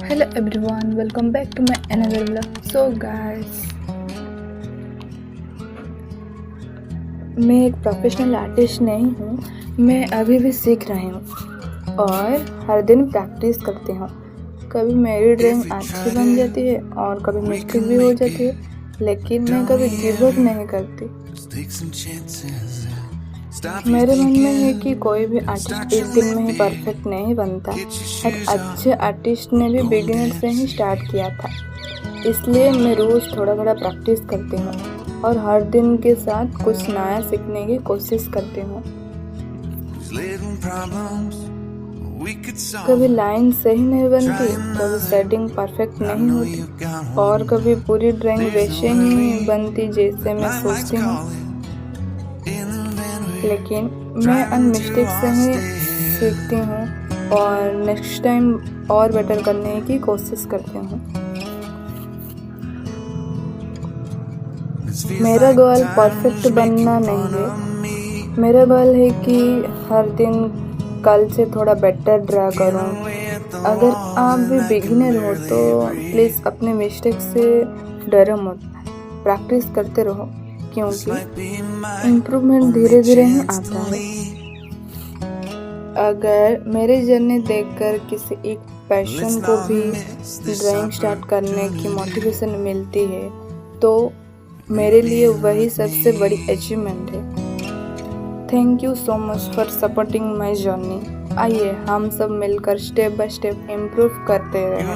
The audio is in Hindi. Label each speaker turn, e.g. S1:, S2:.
S1: Hello everyone, welcome back to my another vlog. So guys, मैं एक प्रोफेशनल आर्टिस्ट नहीं हूँ, मैं अभी भी सीख रही हूँ और हर दिन प्रैक्टिस करती हूँ। कभी मेरी ड्राइंग अच्छी बन जाती है और कभी मिस्टेक भी हो जाती है, लेकिन मैं कभी गिव अप नहीं करती। मेरे मन में है कि कोई भी आर्टिस्ट एक दिन में ही परफेक्ट नहीं बनता। हर अच्छे आर्टिस्ट ने भी बिगिनर से ही स्टार्ट किया था, इसलिए मैं रोज़ थोड़ा थोड़ा प्रैक्टिस करती हूँ और हर दिन के साथ कुछ नया सीखने की कोशिश करती हूँ। कभी लाइन सही नहीं बनती, कभी सेटिंग परफेक्ट नहीं होती और कभी पूरी ड्राइंग वैसे ही नहीं बनती जैसे मैं सोचती हूँ। लेकिन मैं उन मिस्टेक से ही सीखती हूँ और नेक्स्ट टाइम और बेटर करने की कोशिश करती हूँ। मेरा गोल परफेक्ट बनना नहीं है, मेरा गोल है कि हर दिन कल से थोड़ा बेटर ड्रा करूँ। अगर आप भी बिगिनर हो तो प्लीज़ अपने मिस्टेक से डरो मत, प्रैक्टिस करते रहो क्योंकि इम्प्रूवमेंट धीरे धीरे ही आता है। अगर मेरी जर्नी देखकर किसी एक पैशन को भी ड्राइंग स्टार्ट करने की मोटिवेशन मिलती है तो मेरे लिए वही सबसे बड़ी अचीवमेंट है। Thank you so much for supporting my journey. आइए हम सब मिलकर स्टेप बाय स्टेप इम्प्रूव करते रहें।